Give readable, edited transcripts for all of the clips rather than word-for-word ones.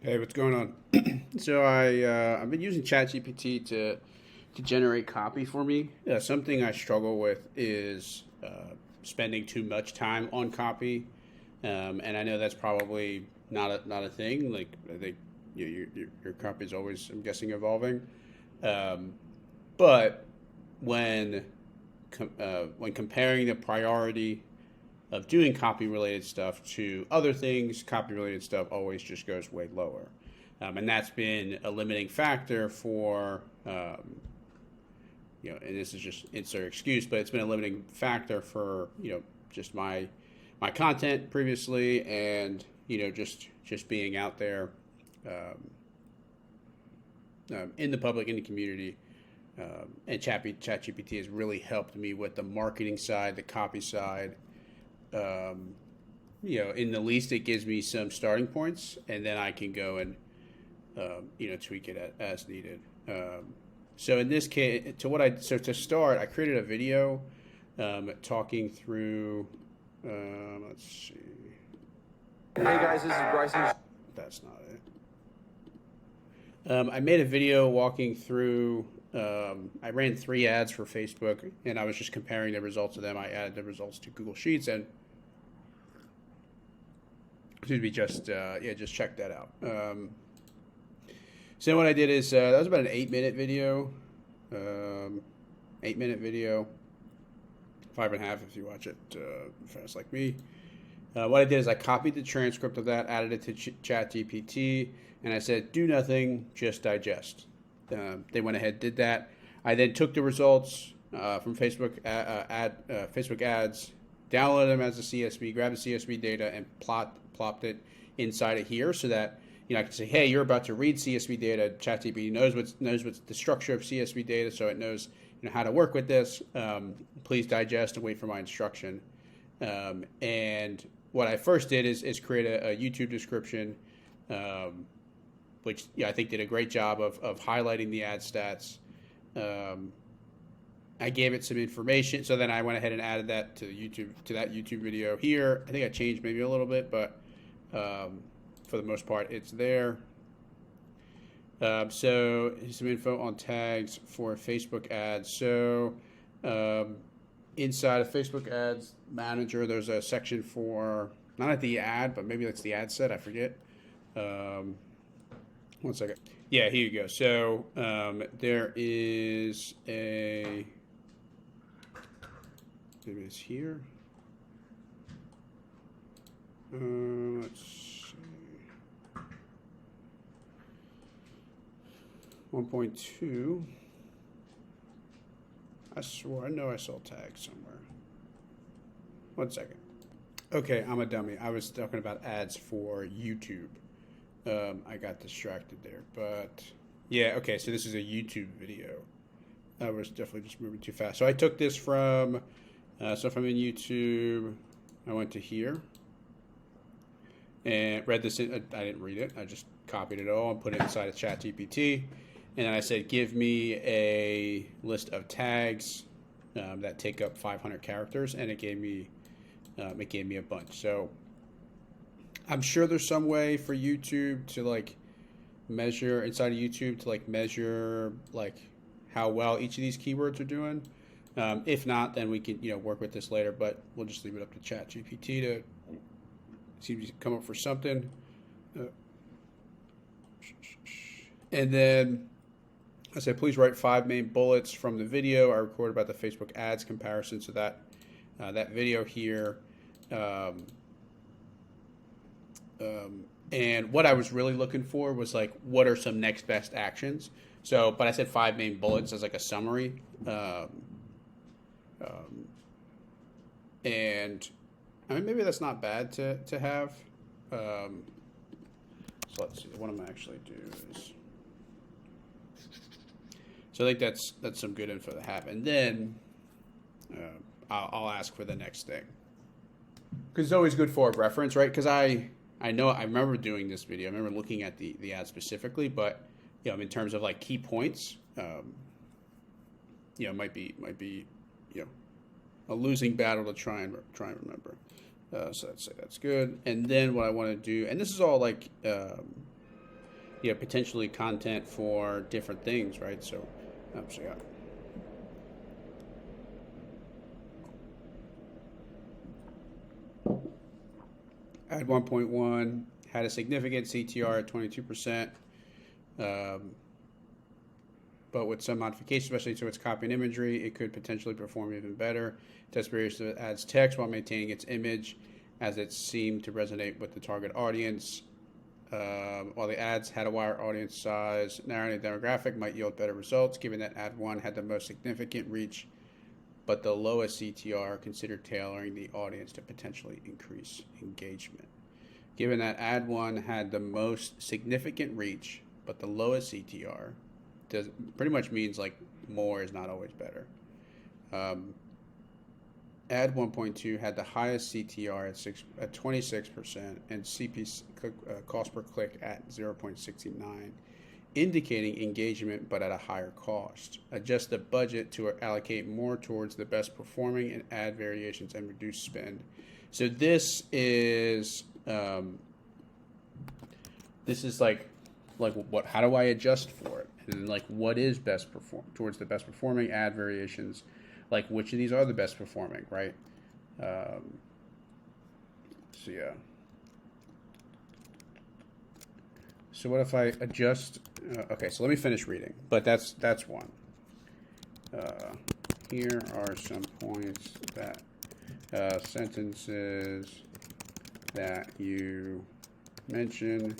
Hey, what's going on? So I've been using ChatGPT to generate copy for me. Something I struggle with is spending too much time on copy, and I know that's probably not a thing. Like I think your copy is always, I'm guessing, evolving. Um, but when when comparing the priority of doing copy related stuff to other things, copy related stuff always just goes way lower. And that's been a limiting factor for, and this is just insert excuse, but it's been a limiting factor for, just my content previously and, just being out there um, in the public, in the community. And ChatGPT has really helped me with the marketing side, the copy side, um, in the least, it gives me some starting points, and then I can go and tweak it as needed. So in this case, to start, I created a video talking through. Let's see. Hey guys, this is Bryson. That's not it. I made a video walking through. I ran 3 ads for Facebook, and I was just comparing the results of them. I added the results to Google Sheets, and excuse me, just check that out. So what I did is that was about an 8-minute video, 8-minute video, 5.5 if you watch it fast like me. What I did is I copied the transcript of that, added it to ChatGPT, and I said, "Do nothing, just digest." They went ahead, did that. I then took the results from Facebook ads, downloaded them as a CSV, grabbed the CSV data, and plopped it inside of here so that I can say, "Hey, you're about to read CSV data." ChatGPT knows what's the structure of CSV data, so it knows how to work with this. Please digest and wait for my instruction. And what I first did is create a YouTube description, which I think did a great job of highlighting the ad stats. I gave it some information, so then I went ahead and added that to that YouTube video here. I think I changed maybe a little bit, but for the most part, it's there. So here's some info on tags for Facebook ads. So inside of Facebook Ads Manager, there's a section for not at the ad, but maybe that's the ad set. I forget. One second. Yeah, here you go. So there is a. Maybe it's here. Let's see. 1.2. I know I saw tags somewhere. One second. Okay, I'm a dummy. I was talking about ads for YouTube. I got distracted there, but yeah, okay. So this is a YouTube video. I was definitely just moving too fast. So I took this from. So if I'm in YouTube, I went to here and read this. I didn't read it. I just copied it all and put it inside of ChatGPT. And then I said, "Give me a list of tags that take up 500 characters," and it gave me a bunch. So I'm sure there's some way for YouTube to measure inside of YouTube to measure how well each of these keywords are doing. If not, then we can work with this later. But we'll just leave it up to ChatGPT to see if you can come up for something. And then I said, please write 5 main bullets from the video I recorded about the Facebook ads comparison. So that video here. And what I was really looking for was what are some next best actions? So, but I said 5 main bullets as a summary. And I mean, maybe that's not bad to have. So let's see. What I'm going to actually do is. So I think that's some good info to have. And then I'll ask for the next thing. Because it's always good for a reference, right? Because I remember doing this video. I remember looking at the ad specifically, but in terms of key points, might be a losing battle to try and remember. So let's say that's good. And then what I want to do, and this is all potentially content for different things, right? So, yeah. Ad 1.1 had a significant CTR at 22%, but with some modifications, especially to its copy and imagery, it could potentially perform even better. Desperation adds text while maintaining its image, as it seemed to resonate with the target audience. While the ads had a wider audience size, narrowing the demographic might yield better results, given that ad 1 had the most significant reach, but the lowest CTR, considered tailoring the audience to potentially increase engagement. Given that ad 1 had the most significant reach, but the lowest CTR, pretty much means like more is not always better. Ad 1.2 had the highest CTR at 26% and CP cost per click at 0.69, indicating engagement but at a higher cost. Adjust the budget to allocate more towards the best performing and add variations and reduce spend. So this is like what? How do I adjust for it? And like what is best towards the best performing, add variations. Like which of these are the best performing, right? So yeah. So what if I adjust? Okay, so let me finish reading. But that's one. Here are some points that sentences that you mention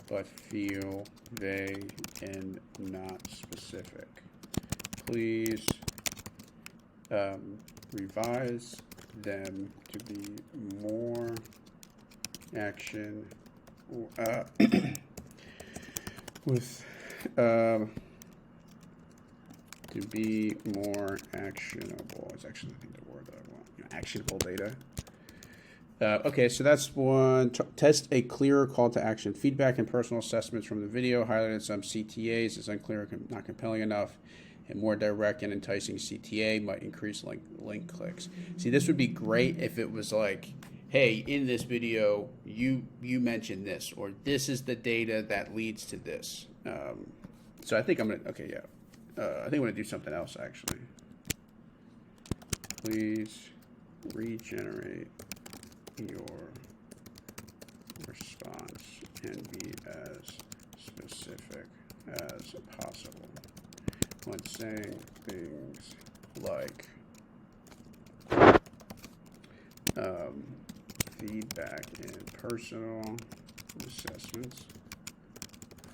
but feel vague and not specific. Please revise them to be more action with to be more actionable. It's actually I think the word that I want. Actionable data. Okay, so that's one. Test a clearer call to action. Feedback and personal assessments from the video highlighted some CTAs is unclear, not compelling enough. And more direct and enticing CTA might increase link clicks. See, this would be great if it was like, hey, in this video, you mentioned this, or this is the data that leads to this. So I think I'm going to, okay, yeah. I think I'm going to do something else, actually. Please regenerate your response and be as specific as possible when saying things like feedback and personal assessments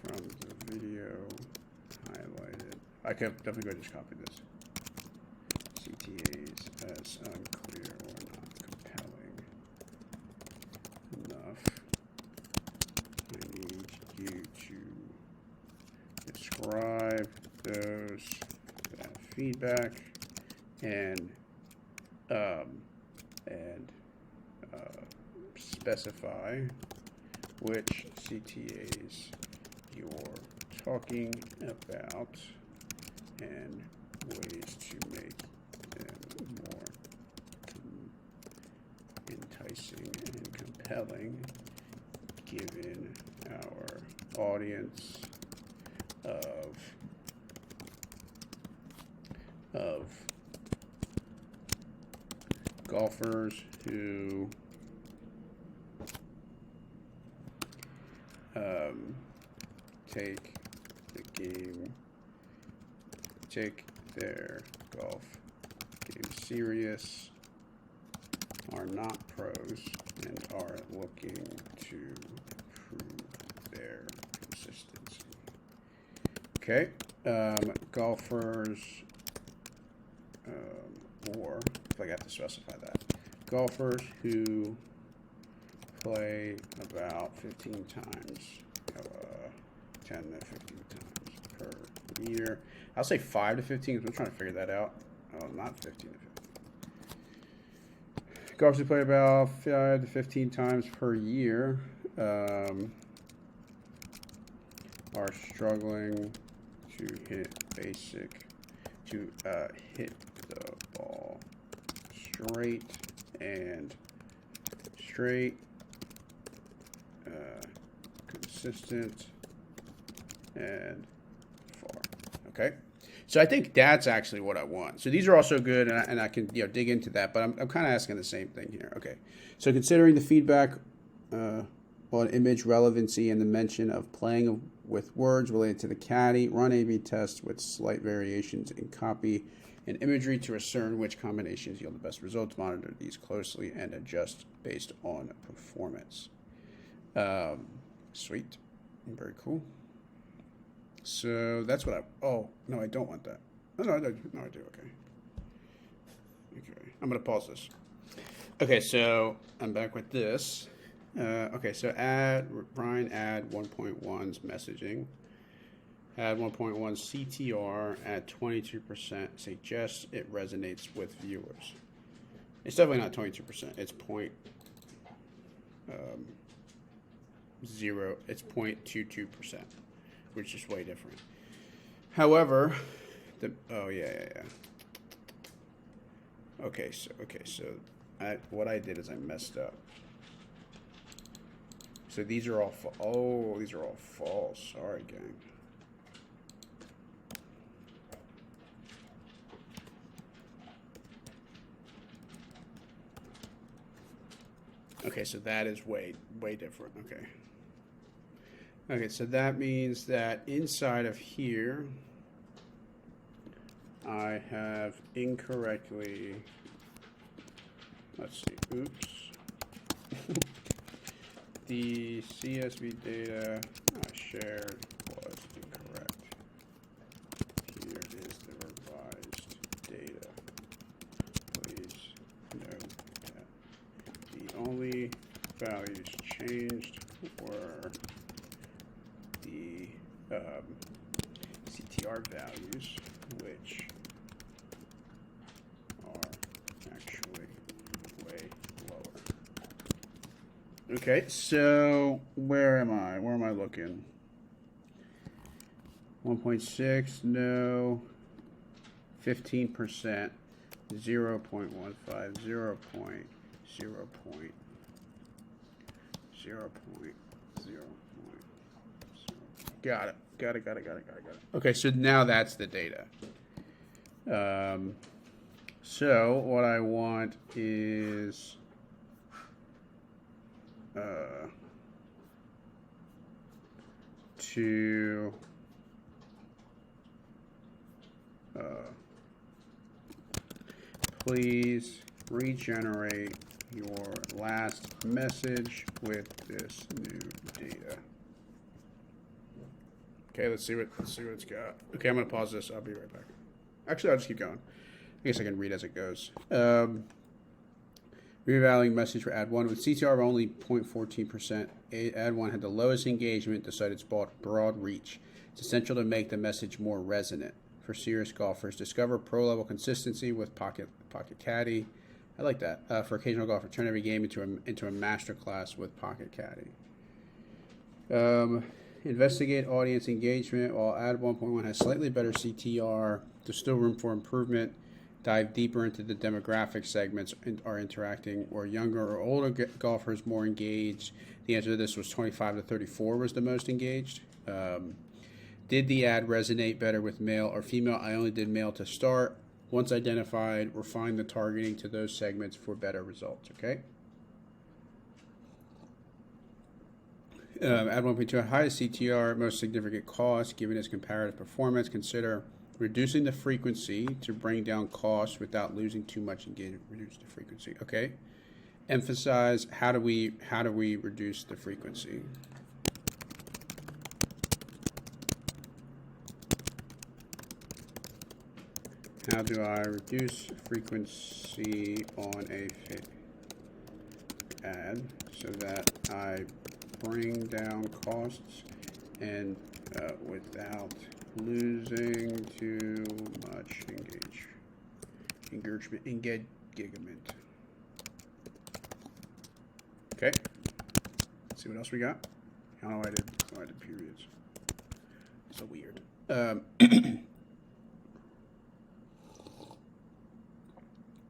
from the video highlighted. I can definitely go ahead and just copy this. CTAs as unclear or not compelling enough. I need you to describe those feedback and specify which CTAs you're talking about and ways to make them more enticing and compelling given our audience of golfers who take their golf game serious, are not pros, and are looking to improve their consistency. Okay, golfers, or if I got to specify that, golfers who play about 15 times, 10 to 15 times per year. I'll say 5 to 15 because we're trying to figure that out. Oh, not 15 to 15. Golfers who play about 5 to 15 times per year are struggling to hit the ball straight, consistent, and far. Okay. So I think that's actually what I want. So these are also good, and I can dig into that. But I'm kind of asking the same thing here. Okay. So considering the feedback on image relevancy and the mention of playing with words related to the caddy, run A/B tests with slight variations in copy and imagery to discern which combinations yield the best results. Monitor these closely and adjust based on performance. Sweet. Very cool. So that's what oh, no, I don't want that. Oh, no, I do. Okay. Okay. I'm going to pause this. Okay, so I'm back with this. Okay, so Brian add 1.1's messaging. Add 1.1 CTR at 22%. Suggests it resonates with viewers. It's definitely not 22%. It's it's 0.22%, which is way different. However, Okay, so what I did is I messed up. So these are all these are all false. Sorry, gang. Okay, so that is way different. Okay. Okay, so that means that inside of here, I have incorrectly, let's see, oops. The CSV data I shared was incorrect. Here is the revised data. Please note that the only values changed were the CTR values, which are actually way lower. Okay, so where am I? Where am I looking? 1.6, no. 15%, 0.15, 0.0. Got it. Okay, so now that's the data. So what I want is to please regenerate your last message with this new data. Okay, let's see what it's got. Okay, I'm gonna pause this. I'll be right back. Actually, I'll just keep going. I guess I can read as it goes. Reevaluating message for ad one with CTR of only 0.14%. Ad one had the lowest engagement, despite its broad reach. It's essential to make the message more resonant for serious golfers. Discover pro level consistency with Pocket Caddy. I like that. For occasional golfer, turn every game into a master class with Pocket Caddy. Investigate audience engagement. While Ad 1.1 has slightly better CTR, there's still room for improvement. Dive deeper into the demographic segments are interacting, or younger or older golfers more engaged. The answer to this was 25 to 34 was the most engaged. Did the ad resonate better with male or female? I only did male to start. Once identified, refine the targeting to those segments for better results. Okay. Ad 1.2, highest CTR, most significant cost, given its comparative performance. Consider reducing the frequency to bring down costs without losing too much engagement. Reduce the frequency. Okay. Emphasize how do we reduce the frequency? How do I reduce frequency on a ad so that I bring down costs and without losing too much engagement. Okay. Let's see what else we got. I don't know why I did periods. So weird.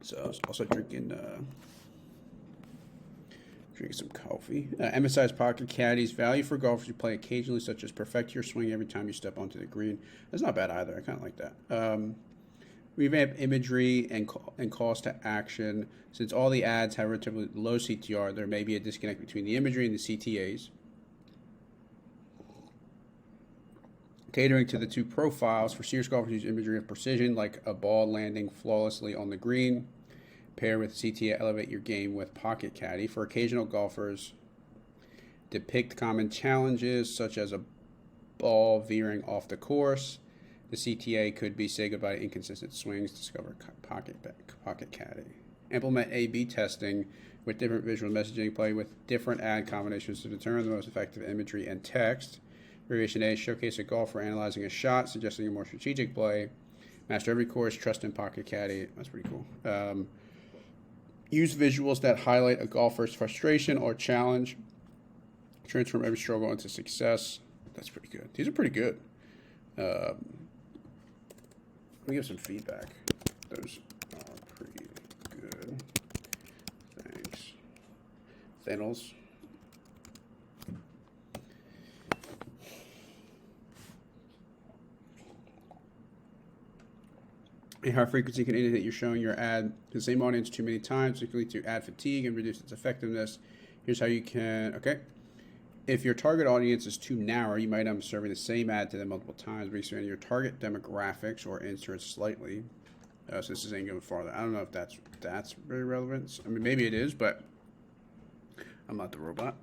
So I was also drinking Drink some coffee. Emphasize pocket caddies. Value for golfers who play occasionally, such as perfect your swing every time you step onto the green. That's not bad either. I kind of like that. Revamp imagery and calls to action. Since all the ads have relatively low CTR, there may be a disconnect between the imagery and the CTAs. Catering to the two profiles. For serious golfers, use imagery of precision, like a ball landing flawlessly on the green. Pair with CTA, elevate your game with pocket caddy. For occasional golfers, depict common challenges, such as a ball veering off the course. The CTA could be say goodbye to inconsistent swings, discover pocket caddy. Implement A/B testing with different visual messaging, play with different ad combinations to determine the most effective imagery and text. Variation A, showcase a golfer analyzing a shot, suggesting a more strategic play. Master every course, trust in pocket caddy. That's pretty cool. Use visuals that highlight a golfer's frustration or challenge. Transform every struggle into success. That's pretty good. These are pretty good. Let me give some feedback. Those are pretty good. Thanks. Thanos. A high frequency can indicate you're showing your ad to the same audience too many times, which can lead to ad fatigue and reduce its effectiveness. Here's how you can, If your target audience is too narrow, you might end up serving the same ad to them multiple times, but expanding your target demographics or inserts slightly. So this is going farther. I don't know if that's very relevant. I mean, maybe it is, but I'm not the robot.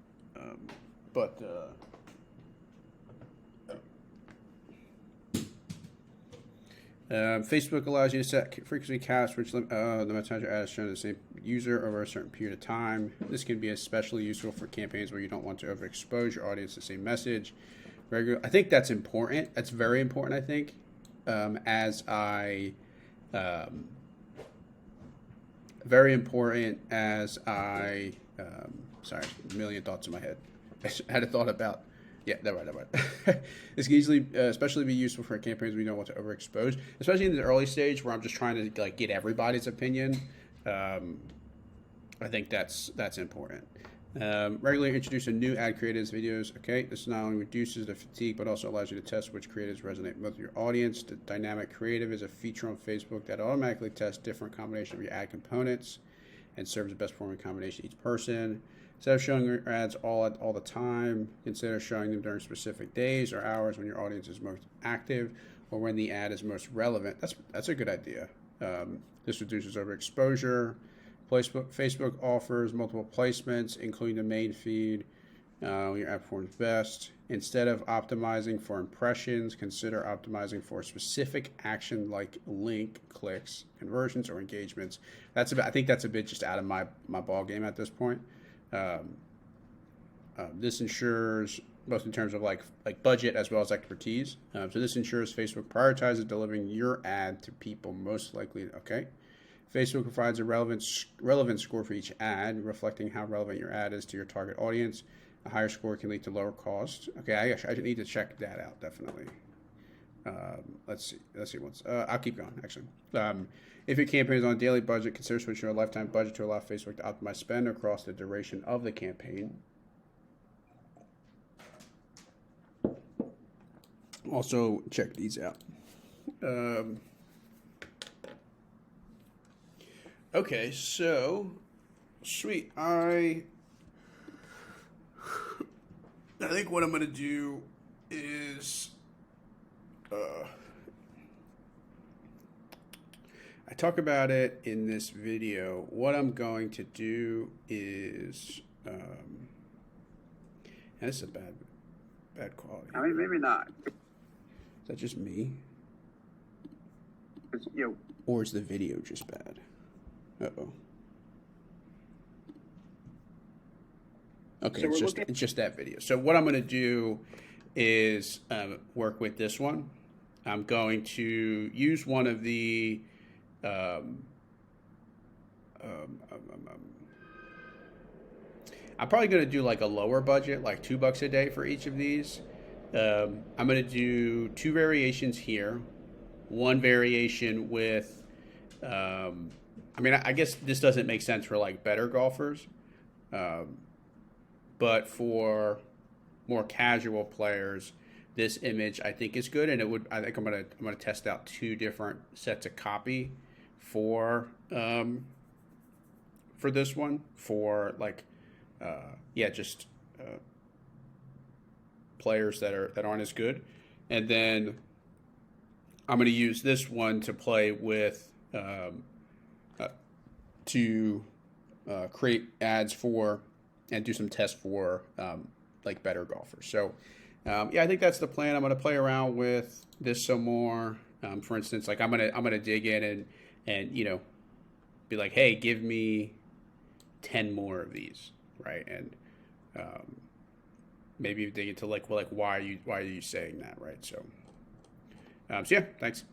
Facebook allows you to set frequency caps, which limit the amount of times your ad is shown to the same user over a certain period of time. This can be especially useful for campaigns where you don't want to overexpose your audience to the same message. I think that's important. That's very important, I think. Sorry, a million thoughts in my head. I had a thought about. Yeah, that's right. This can easily, especially be useful for campaigns we don't want to overexpose, especially in the early stage where I'm just trying to get everybody's opinion. I think that's important. Regularly introduce a new ad creatives videos. This not only reduces the fatigue, but also allows you to test which creatives resonate with your audience. The dynamic creative is a feature on Facebook that automatically tests different combinations of your ad components and serves the best performing combination to each person. Instead of showing your ads all the time, consider showing them during specific days or hours when your audience is most active or when the ad is most relevant. That's a good idea. This reduces overexposure. Facebook offers multiple placements, including the main feed when your ad performs best. Instead of optimizing for impressions, consider optimizing for specific action like link clicks, conversions, or engagements. I think that's a bit just out of my ball game at this point. This ensures both in terms of like budget as well as expertise. So this ensures Facebook prioritizes delivering your ad to people most likely. Facebook provides a relevant score for each ad, reflecting how relevant your ad is to your target audience. A higher score can lead to lower cost. I need to check that out definitely. Let's see what's. I'll keep going actually. If your campaign is on a daily budget, consider switching your lifetime budget to allow Facebook to optimize spend across the duration of the campaign. Also, check these out. So sweet. I think what I'm going to do is. I talk about it in this video. What I'm going to do is, and this is a bad quality. I mean, maybe not. Is that just me? It's, Or is the video just bad? Uh-oh. Okay, So it's just that video. So what I'm going to do is work with this one. I'm going to use one of the I'm probably going to do like a lower budget, like $2 a day for each of these. I'm going to do 2 variations here, 1 variation with, I guess this doesn't make sense for like better golfers. but for more casual players, this image I think is good, and I think I'm gonna test out two different sets of copy for this one for like just players that aren't as good, and then I'm going to use this one to play with to create ads for and do some tests for like better golfers. So I think that's the plan. I'm going to play around with this some more. For instance, like I'm gonna dig in and be like, hey, give me 10 more of these, right? And maybe dig into like, well, like why are you saying that, right? So yeah, thanks.